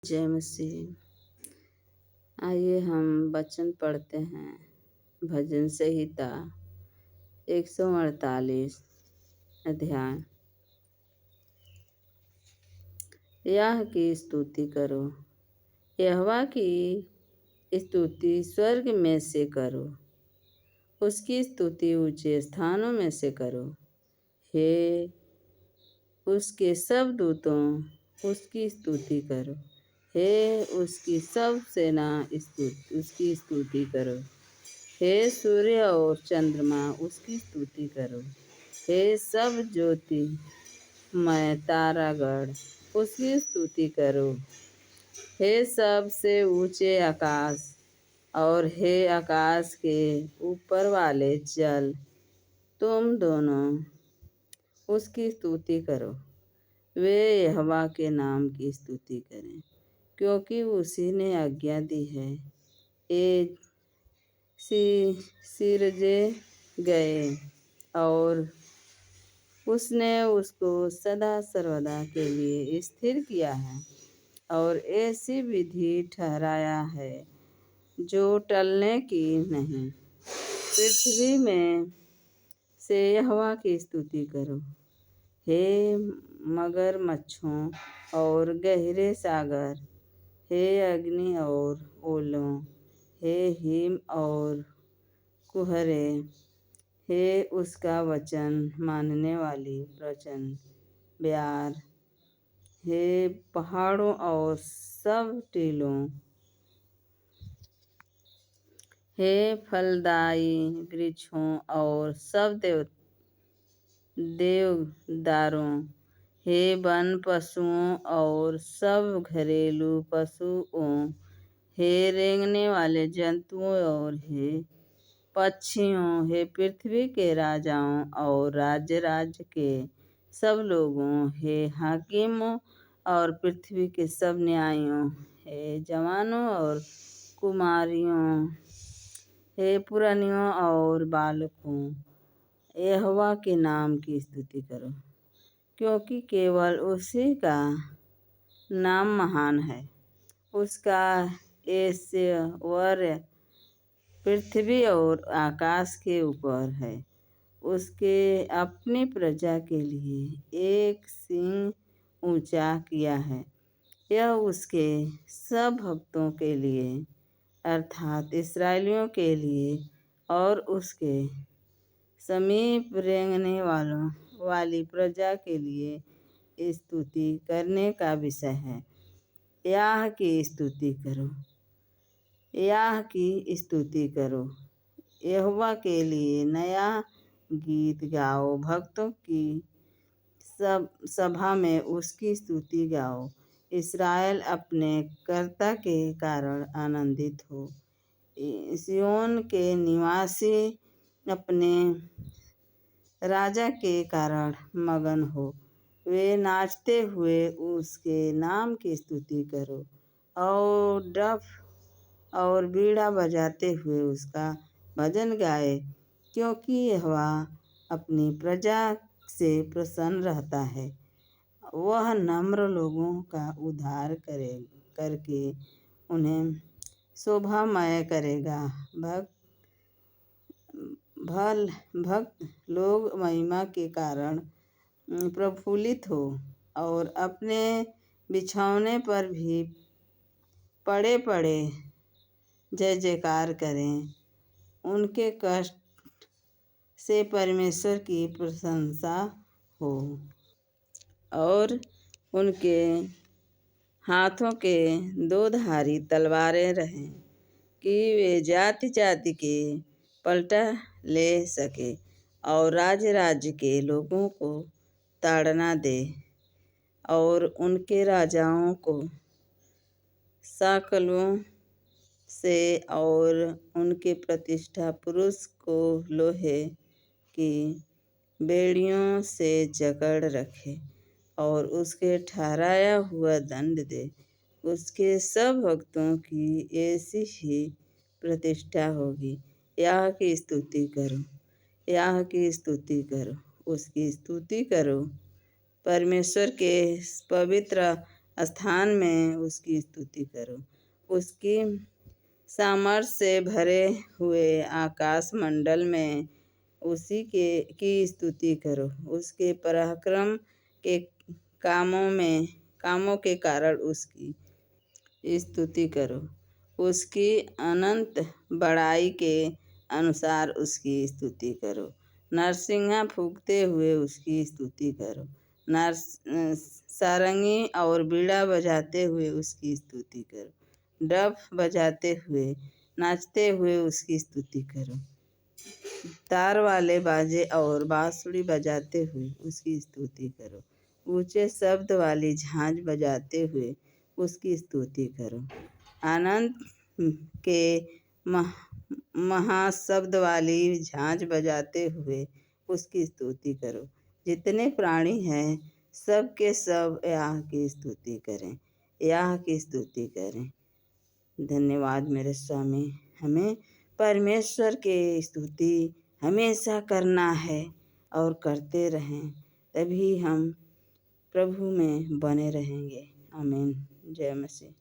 जय मसीह। आइए हम वचन पढ़ते हैं। भजन संहिता 148 अध्याय। यह की स्तुति करो, यहोवा की स्तुति स्वर्ग में से करो, उसकी स्तुति ऊंचे स्थानों में से करो। हे उसके सब दूतों, उसकी स्तुति करो। हे उसकी सब सेना, उसकी स्तुति करो। हे सूर्य और चंद्रमा, उसकी स्तुति करो। हे सब ज्योतिमय तारागण, उसकी स्तुति करो। हे सबसे ऊंचे आकाश और हे आकाश के ऊपर वाले जल, तुम दोनों उसकी स्तुति करो। वे यहोवा के नाम की स्तुति करें, क्योंकि उसी ने आज्ञा दी है, ये सिरजे गए और उसने उसको सदा सर्वदा के लिए स्थिर किया है और ऐसी विधि ठहराया है जो टलने की नहीं। पृथ्वी में से यहोवा की स्तुति करो। हे मगरमच्छों और गहरे सागर, हे अग्नि और ओलों, हे हिम और कुहरे, हे उसका वचन मानने वाली प्रचंड ब्यार, हे पहाड़ों और सब टीलों, हे फलदायी वृक्षों और सब देवदारों, हे वन पशुओं और सब घरेलू पशुओं, हे रेंगने वाले जंतुओं और हे पक्षियों, हे पृथ्वी के राजाओं और राज्य के सब लोगों, हे हाकिमों और पृथ्वी के सब न्यायियों, हे जवानों और कुमारियों, हे पुरनियों और बालकों, यहोवा के नाम की स्तुति करो, क्योंकि केवल उसी का नाम महान है। उसका ऐश्वर्य पृथ्वी और आकाश के ऊपर है। उसके अपनी प्रजा के लिए एक सिंह ऊंचा किया है। यह उसके सब भक्तों के लिए, अर्थात इस्राएलियों के लिए और उसके समीप रेंगने वाली प्रजा के लिए स्तुति करने का विषय है। याह की स्तुति करो, याह की स्तुति करो। यहोवा के लिए नया गीत गाओ, भक्तों की सभा में उसकी स्तुति गाओ। इस्राएल अपने कर्ता के कारण आनंदित हो, सिय्योन के निवासी अपने राजा के कारण मगन हो। वे नाचते हुए उसके नाम की स्तुति करो और डफ और बीड़ा बजाते हुए उसका भजन गाए, क्योंकि यहोवा अपनी प्रजा से प्रसन्न रहता है। वह नम्र लोगों का उद्धार करके उन्हें शोभामय करेगा। भक्त लोग महिमा के कारण प्रफुल्लित हो और अपने बिछौने पर भी पड़े पड़े जय जयकार करें। उनके कष्ट से परमेश्वर की प्रशंसा हो और उनके हाथों के दो धारी तलवारें रहें, कि वे जाति जाति के पलटा ले सके और राज्य राज्य के लोगों को ताड़ना दे और उनके राजाओं को साकलों से और उनके प्रतिष्ठा पुरुष को लोहे की बेड़ियों से जकड़ रखे और उसके ठहराया हुआ दंड दे। उसके सब भक्तों की ऐसी ही प्रतिष्ठा होगी। याह की स्तुति करो, याह की स्तुति करो, उसकी स्तुति करो। परमेश्वर के पवित्र स्थान में उसकी स्तुति करो। उसकी सामर्थ्य से भरे हुए आकाश मंडल में उसी की स्तुति करो। उसके पराक्रम के कामों के कारण उसकी स्तुति करो। उसकी अनंत बड़ाई के अनुसार उसकी स्तुति करो। नरसिंगा फूंकते हुए उसकी स्तुति करो। सारंगी और बीड़ा बजाते हुए उसकी स्तुति करो। डफ बजाते हुए नाचते हुए उसकी स्तुति करो। तार वाले बाजे और बांसुरी बजाते हुए उसकी स्तुति करो। ऊंचे शब्द वाली झांझ बजाते हुए उसकी स्तुति करो। आनंद के महाशब्द वाली झांझ बजाते हुए उसकी स्तुति करो। जितने प्राणी हैं सब के सब याह की स्तुति करें, याह की स्तुति करें। धन्यवाद मेरे स्वामी। हमें परमेश्वर के स्तुति हमेशा करना है और करते रहें, तभी हम प्रभु में बने रहेंगे। आमीन। जय मसीह।